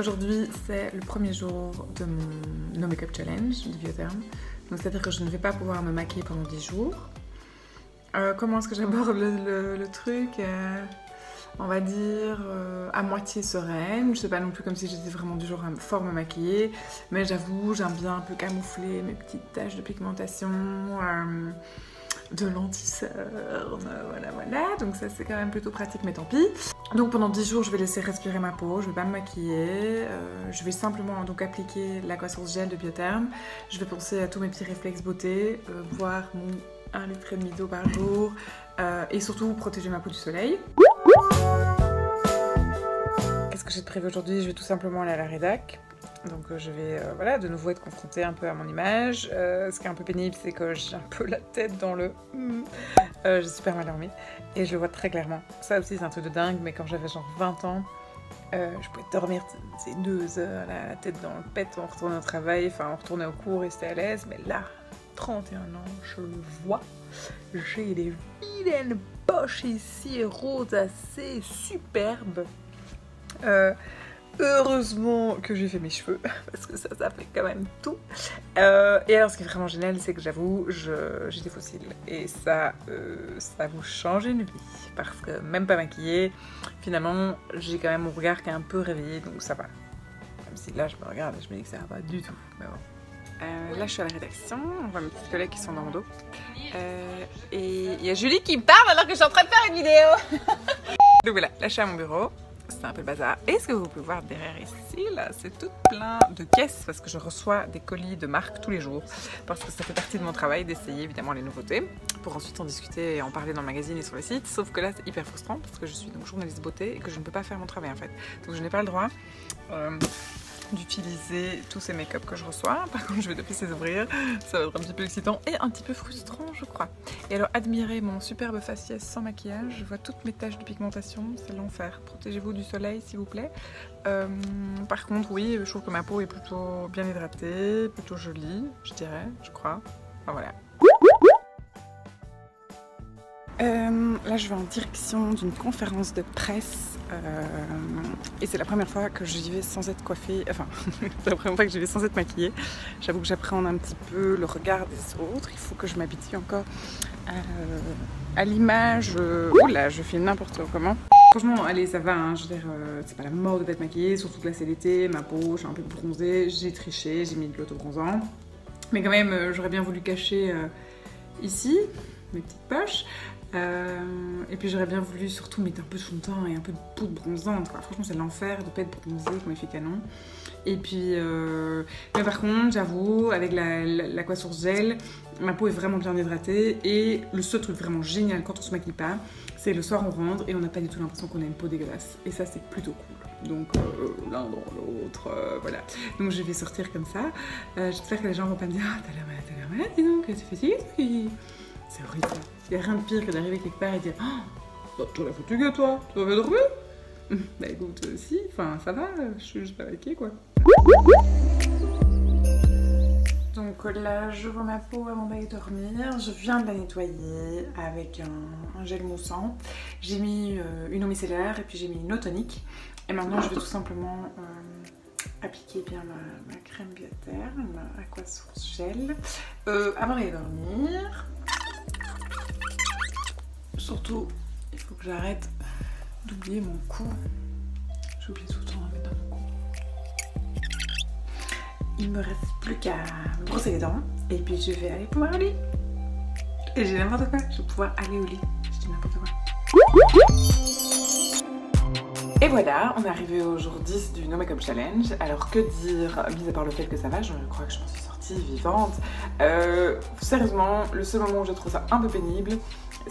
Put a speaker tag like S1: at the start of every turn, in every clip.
S1: Aujourd'hui, c'est le premier jour de mon No Makeup Challenge de Biotherm. Donc, c'est-à-dire que je ne vais pas pouvoir me maquiller pendant 10 jours. Comment est-ce que j'aborde le truc on va dire à moitié sereine. Je sais pas non plus comme si j'étais vraiment du genre à fort me maquiller. Mais j'avoue, j'aime bien un peu camoufler mes petites taches de pigmentation. De l'anti-cerne, voilà, donc ça c'est quand même plutôt pratique, mais tant pis. Donc pendant 10 jours je vais laisser respirer ma peau, je vais pas me maquiller, je vais simplement donc appliquer l'Aquasource Gel de Biotherm. Je vais penser à tous mes petits réflexes beauté, boire mon 1,5 litre d'eau par jour et surtout protéger ma peau du soleil. Qu'est-ce que j'ai prévu aujourd'hui? Je vais tout simplement aller à la rédac. Donc je vais voilà, de nouveau être confrontée un peu à mon image. Ce qui est un peu pénible, c'est que j'ai un peu la tête dans le... j'ai super mal dormi et je le vois très clairement. Ça aussi c'est un truc de dingue, mais quand j'avais genre 20 ans, je pouvais dormir 2 heures, la tête dans le pet, on retournait au travail, enfin on retournait au cours et c'était à l'aise. Mais là, 31 ans, je le vois. J'ai des vilaines poches ici, rosacées, superbes. Heureusement que j'ai fait mes cheveux, parce que ça fait quand même tout. Et alors ce qui est vraiment génial, c'est que j'avoue, j'ai des fossiles. Et ça vous change une vie. Parce que même pas maquillée, finalement, j'ai quand même mon regard qui est un peu réveillé, donc ça va. Même si là, je me regarde et je me dis que ça va pas du tout. Mais bon. Là, je suis à la rédaction, on voit mes petites collègues qui sont dans mon dos. Et il y a Julie qui me parle alors que je suis en train de faire une vidéo. Donc voilà, là, je suis à mon bureau. C'est un peu le bazar. Et ce que vous pouvez voir derrière ici, là, c'est tout plein de caisses parce que je reçois des colis de marque tous les jours. Parce que ça fait partie de mon travail d'essayer évidemment les nouveautés pour ensuite en discuter et en parler dans le magazine et sur le site. Sauf que là, c'est hyper frustrant parce que je suis donc journaliste beauté et que je ne peux pas faire mon travail en fait. Donc je n'ai pas le droit d'utiliser tous ces make-up que je reçois. Par contre, je vais d'office les ouvrir. Ça va être un petit peu excitant et un petit peu frustrant, je crois. Et alors, admirez mon superbe faciès sans maquillage. Je vois toutes mes taches de pigmentation. C'est l'enfer. Protégez-vous du soleil, s'il vous plaît. Par contre, oui, je trouve que ma peau est plutôt bien hydratée, plutôt jolie, je dirais, je crois. Enfin, voilà. Là, je vais en direction d'une conférence de presse et c'est la première fois que j'y vais sans être coiffée, enfin, c'est la première fois que j'y vais sans être maquillée. J'avoue que j'appréhende un petit peu le regard des autres, il faut que je m'habitue encore à l'image. Oula, je fais n'importe comment. Franchement, allez, ça va, hein, je veux dire, c'est pas la mort d'être maquillée, surtout que là c'est l'été, ma peau, je suis un peu bronzée, j'ai triché, j'ai mis de l'auto-bronzant. Mais quand même, j'aurais bien voulu cacher ici, mes petites poches. Et puis j'aurais bien voulu surtout mettre un peu de fond de teint et un peu de poudre bronzante, quoi. Franchement c'est l'enfer de pas être bronzée comme effet canon. Et puis mais par contre j'avoue avec l'Aquasource Gel ma peau est vraiment bien hydratée. Et le seul truc vraiment génial quand on se maquille pas, c'est le soir on rentre et on n'a pas du tout l'impression qu'on a une peau dégueulasse. Et ça c'est plutôt cool. Donc l'un dans l'autre, voilà. Donc je vais sortir comme ça. J'espère que les gens vont pas me dire ah t'as l'air malade, dis donc, tu fais ci. C'est horrible ça. Il n'y a rien de pire que d'arriver quelque part et dire oh, tu l'as foutu que toi, tu vas dormir. Bah écoute, si, enfin ça va, je suis juste pas maquillée quoi. Donc là, je vois ma peau avant d'aller dormir. Je viens de la nettoyer avec un gel moussant. J'ai mis une eau micellaire et puis j'ai mis une eau tonique. Et maintenant, je vais tout simplement appliquer bien ma crème Biotherm, ma Aquasource Gel, avant d'aller dormir. Surtout, il faut que j'arrête d'oublier mon cou. J'oublie tout le temps de mettre dans mon cou. Il me reste plus qu'à me brosser les dents et puis je vais aller pouvoir au lit. Et j'ai n'importe quoi, je vais pouvoir aller au lit. Je dis n'importe quoi. Et voilà, on est arrivé au jour 10 du No Makeup Challenge. Alors que dire, mis à part le fait que ça va, je crois que je m'en suis sortie vivante. Sérieusement, le seul moment où je trouve ça un peu pénible,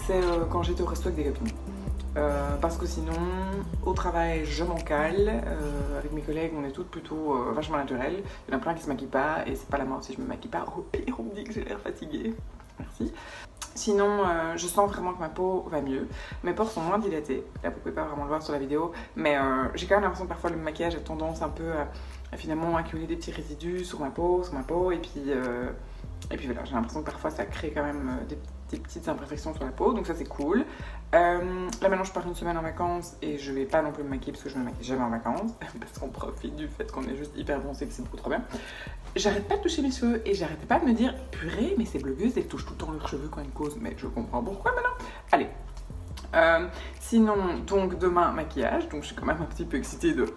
S1: c'est quand j'étais au resto avec des copines. Parce que sinon, au travail, je m'en cale. Avec mes collègues, on est toutes plutôt vachement naturelles. Il y en a plein qui se maquillent pas et c'est pas la mort si je me maquille pas. Au pire, on me dit que j'ai l'air fatiguée. Merci. Sinon, je sens vraiment que ma peau va mieux. Mes pores sont moins dilatées. Là, vous pouvez pas vraiment le voir sur la vidéo. Mais j'ai quand même l'impression que parfois le maquillage a tendance un peu à finalement accumuler des petits résidus sur ma peau. Et puis Et puis voilà, j'ai l'impression que parfois ça crée quand même des petites imperfections sur la peau, donc ça c'est cool. Là maintenant je pars une semaine en vacances et je vais pas non plus me maquiller parce que je me maquille jamais en vacances parce qu'on profite du fait qu'on est juste hyper bronzé, que c'est beaucoup trop bien. J'arrête pas de toucher mes cheveux et j'arrêtais pas de me dire purée mais ces blogueuses elles touchent tout le temps leurs cheveux quand elles causent, mais je comprends pourquoi maintenant. Allez, sinon donc demain maquillage, donc je suis quand même un petit peu excitée de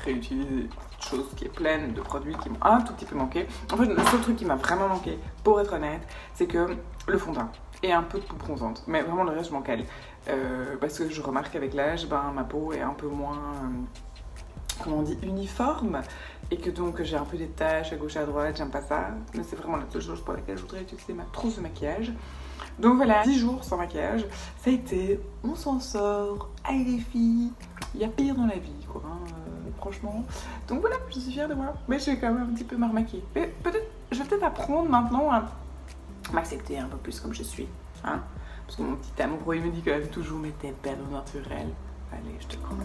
S1: réutiliser cette chose qui est pleine de produits qui m'ont un tout petit peu manqué. En fait le seul truc qui m'a vraiment manqué, pour être honnête, c'est que le fond de teint et un peu de peau bronzante, mais vraiment le reste je m'en cale, parce que je remarque qu'avec l'âge ma peau est un peu moins comment on dit, uniforme, et que donc j'ai un peu des taches à gauche et à droite, j'aime pas ça, mais c'est vraiment la seule chose pour laquelle je voudrais utiliser ma trousse de maquillage. Donc voilà, 10 jours sans maquillage, ça a été, on s'en sort, allez les filles, il y a pire dans la vie quoi, franchement. Donc voilà, je suis fière de moi, mais je vais quand même un petit peu me remaquiller. Mais peut-être, je vais peut-être apprendre maintenant à m'accepter un peu plus comme je suis, hein, parce que mon petit amoureux il me dit quand même toujours mais t'es belle au naturel. Allez, je te crois.